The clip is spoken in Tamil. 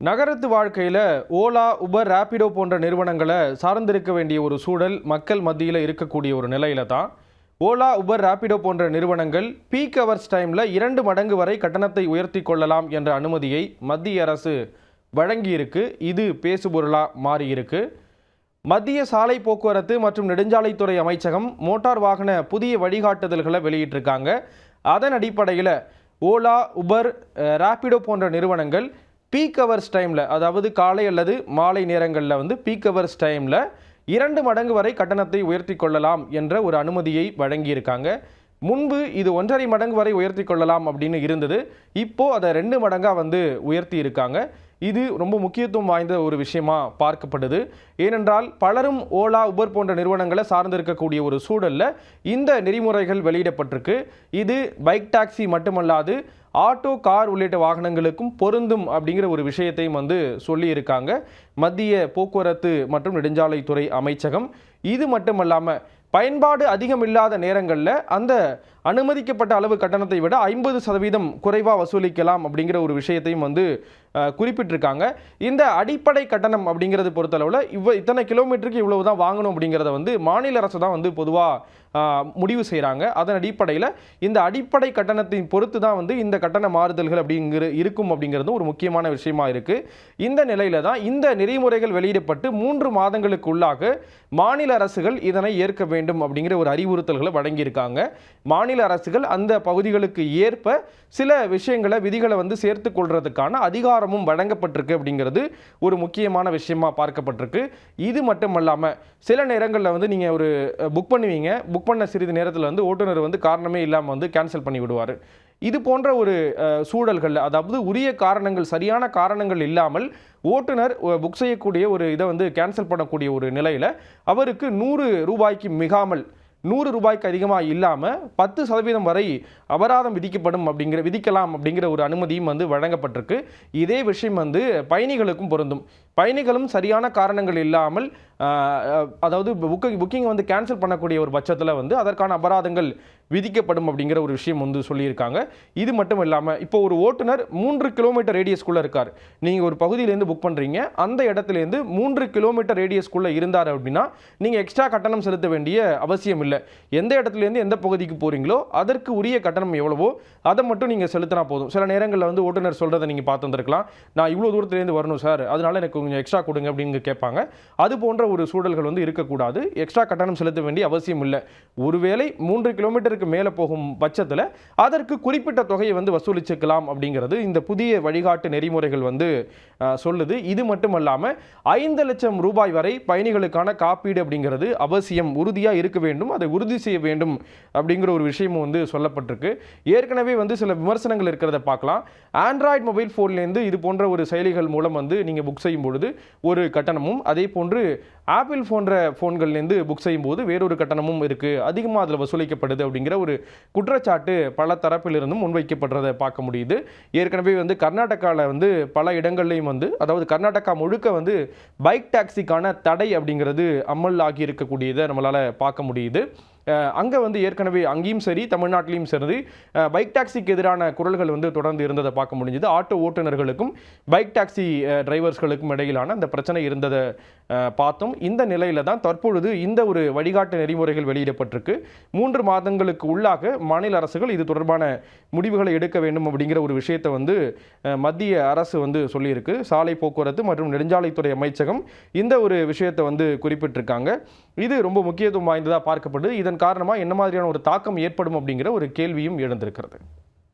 நகரத்து வாழ்க்கையில் ஓலா, உபர், ரேப்பிடோ போன்ற நிறுவனங்களை சார்ந்திருக்க வேண்டிய ஒரு சூழல் மக்கள் மத்தியில் இருக்கக்கூடிய ஒரு நிலையில தான் ஓலா, உபர், ரேப்பிடோ போன்ற நிறுவனங்கள் பீக் ஹவர்ஸ் டைமில் 2 மடங்கு வரை கட்டணத்தை உயர்த்தி கொள்ளலாம் என்ற அனுமதியை மத்திய அரசு வழங்கியிருக்கு. இது பேசுபொருளாக மாறியிருக்கு. மத்திய சாலை போக்குவரத்து மற்றும் நெடுஞ்சாலைத்துறை அமைச்சகம் மோட்டார் வாகன புதிய வழிகாட்டுதல்களை வெளியிட்டிருக்காங்க. அதன் அடிப்படையில் ஓலா, உபர், ரேப்பிடோ போன்ற நிறுவனங்கள் பீக் ஹவர்ஸ் டைமில், அதாவது காலை அல்லது மாலை நேரங்களில் பீக் ஹவர்ஸ் டைமில் 2 மடங்கு வரை கட்டணத்தை உயர்த்தி கொள்ளலாம் என்ற ஒரு அனுமதியை வழங்கியிருக்காங்க. முன்பு இது 1.5 மடங்கு வரை உயர்த்தி கொள்ளலாம் அப்படின்னு இருந்தது. இப்போது அதை 2 மடங்காக உயர்த்தி இருக்காங்க. இது ரொம்ப முக்கியத்துவம் வாய்ந்த ஒரு விஷயமா பார்க்கப்படுது. ஏனென்றால் பலரும் ஓலா, உபர் போன்ற நிறுவனங்களை சார்ந்திருக்கக்கூடிய ஒரு சூழலில் இந்த நெறிமுறைகள் வெளியிடப்பட்டிருக்கு. இது பைக் டாக்ஸி மட்டுமல்லாது ஆட்டோ, கார் உள்ளிட்ட வாகனங்களுக்கும் பொருந்தும் அப்படிங்கிற ஒரு விஷயத்தையும் சொல்லியிருக்காங்க மத்திய போக்குவரத்து மற்றும் நெடுஞ்சாலைத்துறை அமைச்சகம். இது மட்டுமல்லாமல் பயன்பாடு அதிகம் இல்லாத நேரங்களில் அந்த அனுமதிக்கப்பட்ட அளவு கட்டணத்தை விட 50% குறைவாக வசூலிக்கலாம் அப்படிங்கிற ஒரு விஷயத்தையும் குறிப்பிட்டிருக்காங்க. இந்த அடிப்படை கட்டணம் அப்படிங்கிறது பொறுத்தளவில் இத்தனை கிலோமீட்டருக்கு இவ்வளவு தான் வாங்கணும் அப்படிங்கிறத மாநில அரசு தான் பொதுவாக முடிவு செய்கிறாங்க. அதன் அடிப்படையில் இந்த அடிப்படை கட்டணத்தின் பொறுத்து தான் இந்த கட்டண மாறுதல்கள் இருக்கும் அப்படிங்கிறது ஒரு முக்கியமான விஷயமா இருக்குது. இந்த நிலையில தான் இந்த நெறிமுறைகள் வெளியிடப்பட்டு 3 மாதங்களுக்கு உள்ளாக மாநில அரசுகள் இதனை ஏற்க வேண்டும் அப்படிங்கிற ஒரு அறிவுறுத்தல்களை வழங்கியிருக்காங்க. மாநில அரசுகள் அந்த பகுதிகளுக்கு ஏற்ப சில விஷயங்களை, விதிகளை சேர்த்து கொள்றதுக்கான அதிகாரமும் வழங்கப்பட்டிருக்கு அப்படிங்கிறது ஒரு முக்கியமான விஷயமா பார்க்கப்பட்டிருக்கு. இது மட்டுமல்லாமல் சில நேரங்களில் நீங்கள் ஒரு புக் பண்ணுவீங்க. புக் பண்ண சிறிது நேரத்தில் ஓட்டுநர் காரணமே இல்லாமல் கேன்சல் பண்ணி விடுவார். இது போன்ற ஒரு சூழல்கள், அதாவது உரிய காரணங்கள், சரியான காரணங்கள் இல்லாமல் ஓட்டுநர் புக் செய்யக்கூடிய ஒரு இதை கேன்சல் பண்ணக்கூடிய ஒரு நிலையில் அவருக்கு 100 ரூபாய்க்கு மிகாமல், 100 ரூபாய்க்கு அதிகமாக இல்லாமல் 10% வரை அபராதம் விதிக்கலாம் அப்படிங்கிற ஒரு அனுமதியும் வழங்கப்பட்டிருக்கு. இதே விஷயம் பயணிகளுக்கும் பொருந்தும். பயணிகளும் சரியான காரணங்கள் இல்லாமல், அதாவது புக்கிங் கேன்சல் பண்ணக்கூடிய ஒரு பட்சத்தில் அதற்கான அபராதங்கள் விதிக்கப்படும் அப்படிங்கிற ஒரு விஷயம் சொல்லியிருக்காங்க. இது மட்டும் இல்லாமல் இப்போ ஒரு ஓட்டுநர் 3 கிலோமீட்டர் ரேடியஸ்குள்ளே இருக்கார். நீங்கள் ஒரு பகுதியிலேருந்து புக் பண்ணுறீங்க. அந்த இடத்துலேருந்து 3 கிலோமீட்டர் ரேடியஸ்குள்ளே இருந்தார் அப்படின்னா நீங்கள் எக்ஸ்ட்ரா கட்டணம் செலுத்த வேண்டிய அவசியம் இல்லை. எந்த இடத்துலேருந்து எந்த பகுதிக்கு போகிறீங்களோ அதற்கு உரிய கட்டணம் எவ்வளவோ அதை மட்டும் நீங்கள் செலுத்தினா போதும். சில நேரங்களில் ஓட்டுநர் சொல்கிறத நீங்கள் பார்த்து வந்திருக்கலாம். நான் இவ்வளோ தூரத்துலேருந்து வரணும் சார், அதனால எனக்கு கொஞ்சம் எக்ஸ்ட்ரா கொடுங்க அப்படின்னு கேட்பாங்க. அது போன்ற ஒரு சூழல்கள் இருக்கக்கூடாது. எக்ஸ்ட்ரா கட்டணம் செலுத்த வேண்டிய அவசியம் இல்லை. ஒருவேளை 3 கிலோமீட்டருக்கு மேலே போகும் பட்சத்தில் அதற்கு குறிப்பிட்ட தொகையை வசூலிச்சுக்கலாம் அப்படிங்கிறது இந்த புதிய வழிகாட்டு நெறிமுறைகள் சொல்லுது. இது மட்டுமல்லாமல் 5 லட்சம் ரூபாய் வரை பயணிகளுக்கான காப்பீடு அப்படிங்கிறது அவசியம், உறுதியாக இருக்க வேண்டும், அதை உறுதி செய்ய வேண்டும் அப்படிங்கிற ஒரு விஷயமும் சொல்லப்பட்டிருக்கு. ஏற்கனவே சில விமர்சனங்கள் இருக்கிறத பார்க்கலாம். ஆண்ட்ராய்டு மொபைல் ஃபோன்லேருந்து இது போன்ற ஒரு செயலிகள் மூலம் நீங்கள் புக் செய்யும் பொழுது ஒரு கட்டணமும், அதே போன்று ஆப்பிள் போன்ற ஃபோன்கள்லேருந்து புக் செய்யும் போது வேறொரு கட்டணமும் இருக்குது, அதிகமாக அதில் வசூலிக்கப்படுது அப்படிங்கிற ஒரு குற்றச்சாட்டு பல தரப்பிலிருந்தும் முன்வைக்கப்படுறதை பார்க்க முடியுது. ஏற்கனவே கர்நாடகாவில் பல இடங்கள்லையும் அதாவது கர்நாடகா முழுக்க பைக் டாக்ஸிக்கான தடை அப்படிங்கிறது அமல் ஆகி இருக்கக்கூடியதை நம்மளால் பார்க்க முடியுது. அங்கே ஏற்கனவே அங்கேயும் சரி, தமிழ்நாட்டிலையும் சரி பைக் டாக்ஸிக்கு எதிரான குரல்கள் தொடர்ந்து இருந்ததை பார்க்க முடிஞ்சது. ஆட்டோ ஓட்டுநர்களுக்கும் பைக் டாக்ஸி டிரைவர்ஸ்களுக்கும் இடையிலான அந்த பிரச்சனை இருந்ததை பார்த்தோம். இந்த நிலையில தான் தற்பொழுது இந்த ஒரு வழிகாட்டு நெறிமுறைகள் வெளியிடப்பட்டிருக்கு. 3 மாதங்களுக்கு உள்ளாக மாநில அரசுகள் இது தொடர்பான முடிவுகளை எடுக்க வேண்டும் அப்படிங்கிற ஒரு விஷயத்தை மத்திய அரசு சொல்லியிருக்கு. சாலை போக்குவரத்து மற்றும் நெடுஞ்சாலைத்துறை அமைச்சகம் இந்த ஒரு விஷயத்தை குறிப்பிட்டிருக்காங்க. இது ரொம்ப முக்கியத்துவம் வாய்ந்ததாக பார்க்கப்படுது. இதன் காரணமாக என்ன மாதிரியான ஒரு தாக்கம் ஏற்படும் அப்படிங்கிற ஒரு கேள்வியும் எழுந்திருக்கிறது.